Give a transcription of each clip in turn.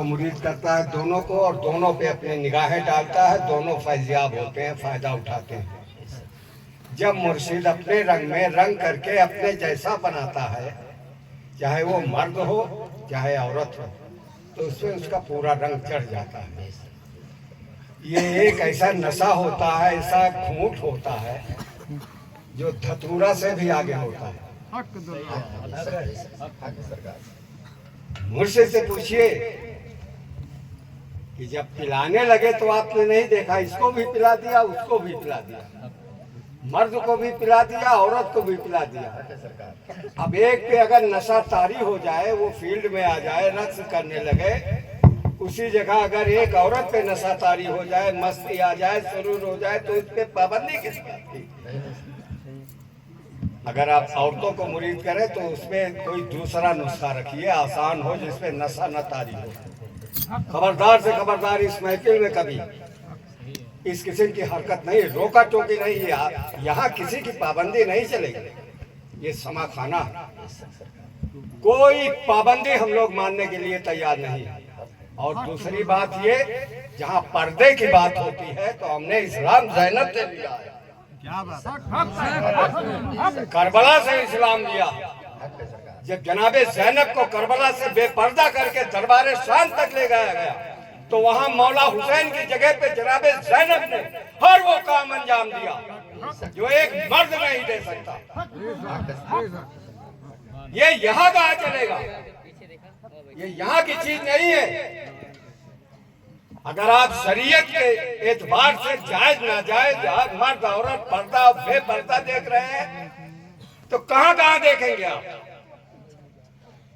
मुरीद करता है, दोनों को, और दोनों पे अपनी निगाहें डालता है, दोनों फैज़याब होते हैं, फ़ायदा उठाते हैं। जब मुर्शिद अपने रंग में रंग करके अपने जैसा बनाता है, चाहे वो मर्द हो चाहे औरत हो, तो उसमें उसका पूरा रंग चढ़ जाता है। ये एक ऐसा नशा होता है, ऐसा घूंट होता है जो धतूरा से भी आगे होता है। मुर्शिद से पूछिए कि जब पिलाने लगे तो आपने नहीं देखा, इसको भी पिला दिया, उसको भी पिला दिया, मर्द को भी पिला दिया, औरत को भी पिला दिया। अब एक पे अगर नशा तारी हो जाए, वो फील्ड में आ जाए, रक्स करने लगे, उसी जगह अगर एक औरत पे नशा तारी हो जाए, मस्ती आ जाए, सुरूर हो जाए, तो इस पे पाबंदी किस बात की? अगर आप औरतों को मुरीद करें तो उसमें कोई दूसरा नुस्खा रखिए, आसान हो, जिसपे नशा न तारी हो। खबरदार से खबरदार, इस महफिल में कभी इस किस्म की हरकत नहीं, रोका टोकी नहीं, यहाँ किसी की पाबंदी नहीं चलेगी। ये समा खाना, कोई पाबंदी हम लोग मानने के लिए तैयार नहीं। और दूसरी बात ये, जहाँ पर्दे की बात होती है तो हमने इस्लाम ज़ैनब से लिया है, करबला से इस्लाम लिया। जब जनाबे ज़ैनब को करबला से बेपर्दा करके दरबारे शाम तक ले गया गया, तो वहाँ मौला हुसैन की जगह पे जनाबे ज़ैनब ने हर वो काम अंजाम दिया जो एक मर्द नहीं दे सकता। ये यहाँ कहाँ चलेगा? ये यहाँ की चीज नहीं है। अगर आप शरीयत के एतबार से जायज नाजायज मर्द औरत पर्दा बेपर्दा देख रहे हैं, तो कहाँ कहाँ देखेंगे आप?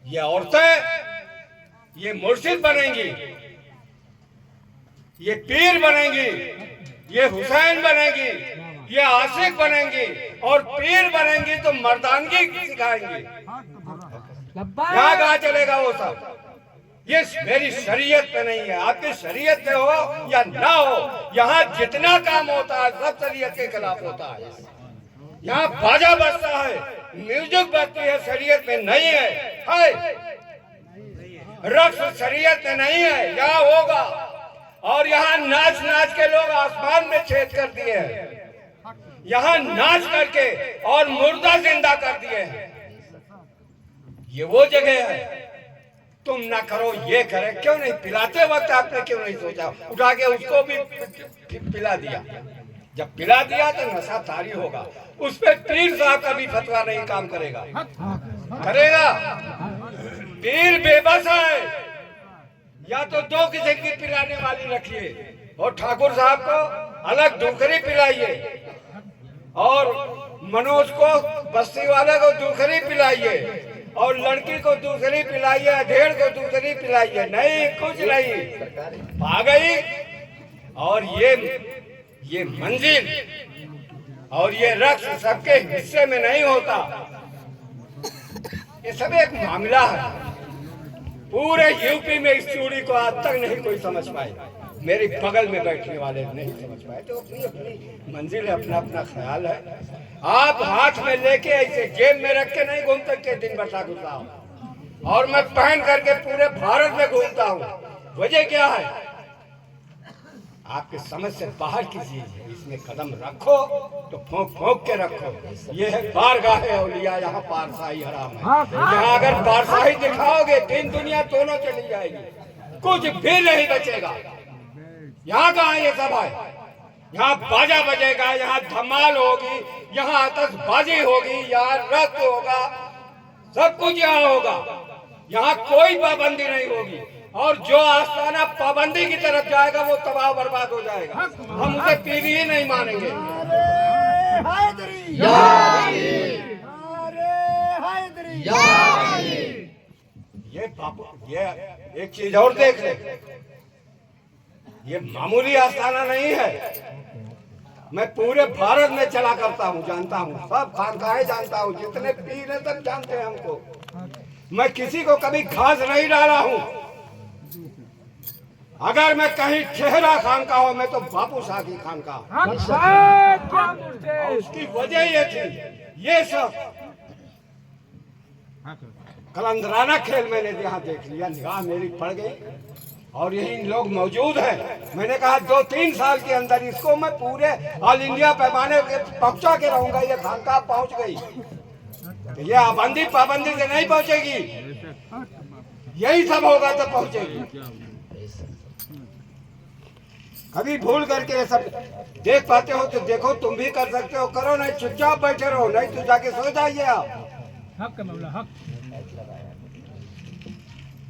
ये औरतें, ये मुर्शिद बनेंगी, ये पीर बनेंगी, ये हुसैन बनेंगी, ये आशिक बनेंगी, और पीर बनेंगी तो मर्दानगी सिखाएंगी। कहाँ कहाँ चलेगा वो सब? ये मेरी शरीयत में नहीं है। आपकी शरीयत में हो या ना हो, यहाँ जितना काम होता है सब शरीयत के खिलाफ होता है। यहाँ बाजा बजता है, म्यूजिक बजती है, शरीयत में नहीं है। रक्स शरीयत में नहीं है, यहाँ होगा। और यहाँ नाच नाच के लोग आसमान में छेद कर दिए हैं, यहाँ नाच करके और मुर्दा जिंदा कर दिए हैं। ये वो जगह है, तुम ना करो ये करे। क्यों नहीं? पिलाते वक्त आपने क्यों नहीं सोचा? उठा के उसको भी पिला दिया। जब पिला दिया तो नशा तारी होगा। उस पर पीर साहब का भी फतवा नहीं काम करेगा। करेगा? पीर बेबस है। या तो दो किस्म की पिलाने वाली रखिए, और ठाकुर साहब को अलग दूसरी पिलाइए, और मनोज को बस्ती वाले को दूसरी पिलाइए, और लड़की को दूसरी पिलाइए, अधेड़ को दूसरी पिलाइए। नहीं, कुछ नहीं, आ गई। और ये मंजिल और ये रक्स सबके हिस्से में नहीं होता। ये सब एक मामला है। पूरे यूपी में इस चूड़ी को आज तक नहीं कोई समझ पाए। मेरे बगल में बैठने वाले नहीं समझ पाए। तो अपनी अपनी मंजिल है, अपना अपना ख्याल है। आप हाथ में लेके ऐसे जेब में रख के नहीं घूम सकते दिन भर ठाकुर साहब। और मैं पहन करके पूरे भारत में घूमता हूँ। वजह क्या है? आपके समझ से बाहर की चीज है। इसमें कदम रखो तो फोंक फोंक के रखो। ये है बारगाह औलिया, यहाँ पारसाई हराम है। यहाँ अगर पारसाई दिखाओगे, दिन दुनिया दोनों चली जाएगी, कुछ भी नहीं बचेगा। यहाँ कहाँ ये सब है? यहाँ बाजा बजेगा, यहाँ धमाल होगी, यहाँ आतशबाजी होगी, यहाँ रक्त होगा, सब कुछ यहाँ होगा। यहाँ कोई पाबंदी नहीं होगी। और जो आस्ताना पाबंदी की तरफ जाएगा वो तबाह बर्बाद हो जाएगा। हम उसे पीरी ही नहीं मानेंगे। ये बापू, ये एक चीज और देख ले, ये मामूली आस्ताना नहीं है। मैं पूरे भारत में चला करता हूँ, जानता हूँ, सब खानकाहें जानता हूँ, जितने पीर हैं सब जानते हैं हमको। मैं किसी को कभी घास नहीं डाला हूँ। अगर मैं कहीं ठहरा खानकाह हो, मैं तो बापू शाह की खानकाह। उसकी वजह ये थी, ये सब कलंदराना खेल मैंने यहाँ देख लिया, निगाह मेरी पड़ गई। और यही लोग मौजूद हैं। मैंने कहा 2-3 साल के अंदर इसको मैं पूरे ऑल इंडिया पैमाने पे पहुंचा के रहूंगा। ये खानका पहुंच गई तो ये आबंदी पाबंदी से नहीं पहुंचेगी, यही सब होगा तो पहुंचेगी। कभी भूल करके ये सब देख पाते हो तो देखो, तुम भी कर सकते हो, करो, नहीं चुपचाप बैठे रहो, नहीं तो जाके सो जाइए आप। हक मौला हक।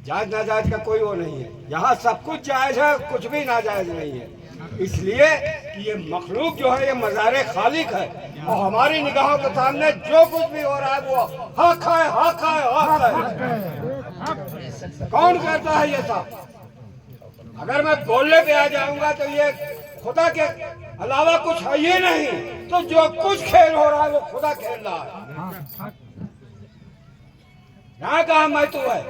जायज नाजायज का कोई वो नहीं है, यहाँ सब कुछ जायज है, कुछ भी नाजायज नहीं है। इसलिए कि ये मखलूक जो है ये मज़ारे खालिक है और हमारी निगाहों के सामने जो कुछ भी हो रहा है वो हक है, हक है, हक है। कौन करता है ये सब? अगर मैं बोलने पे आ जाऊंगा तो ये खुदा के अलावा कुछ है ही नहीं, तो जो कुछ खेल हो रहा है वो खुदा खेल रहा है। यहाँ कहा मैं तू है,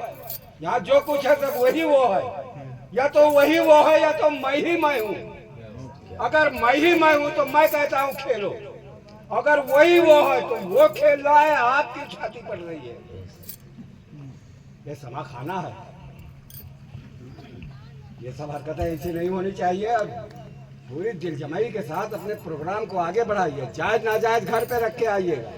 यहाँ जो कुछ है सब वही वो है, या तो वही वो है या तो मैं ही मैं हूँ। अगर मैं ही मैं हूँ तो मैं कहता हूँ खेलो, अगर वही वो है तो वो खेल रहा है, आपकी छाती पड़ रही है। ये समा खाना है, ये सब हरकतें ऐसी नहीं होनी चाहिए। और पूरी दिलजमाई के साथ अपने प्रोग्राम को आगे बढ़ाइए, जायज नाजायज घर पे रख के आइएगा।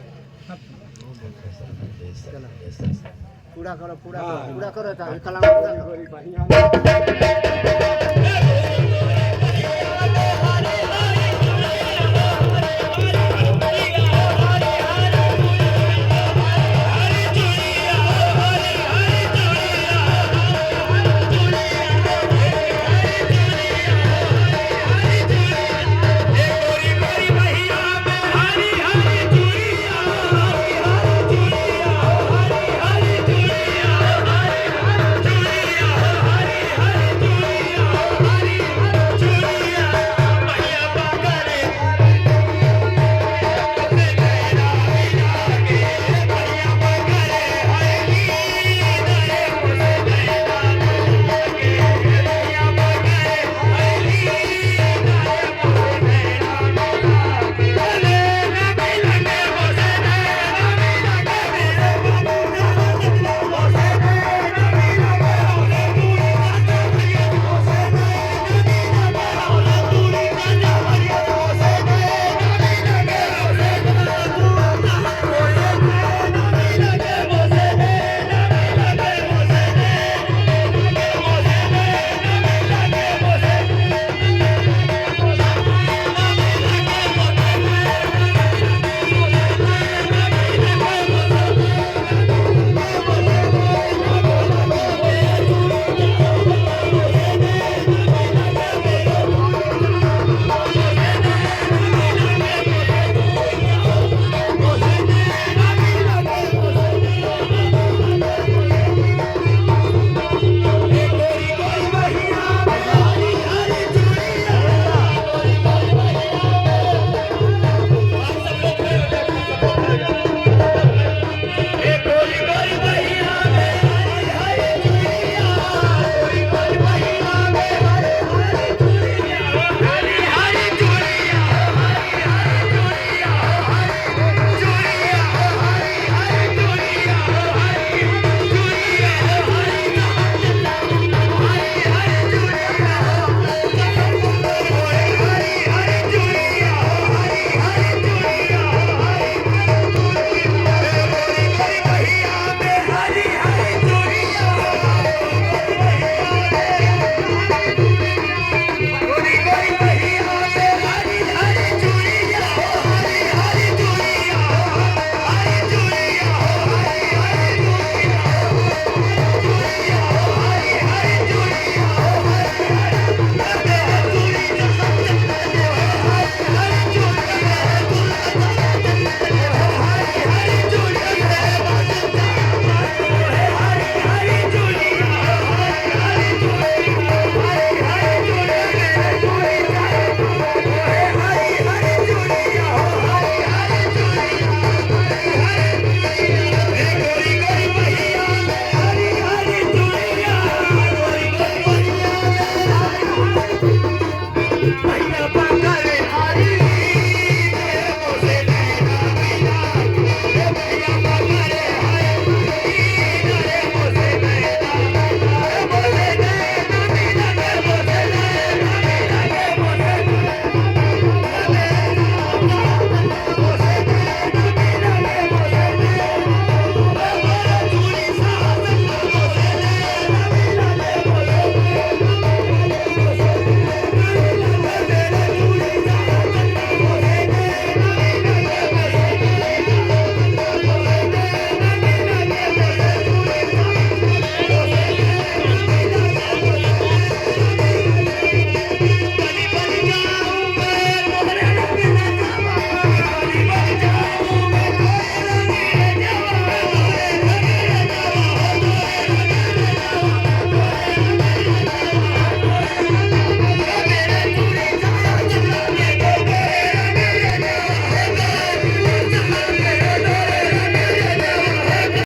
पूरा करो, पूरा करो, पूरा करो, कलाम पूरा करो।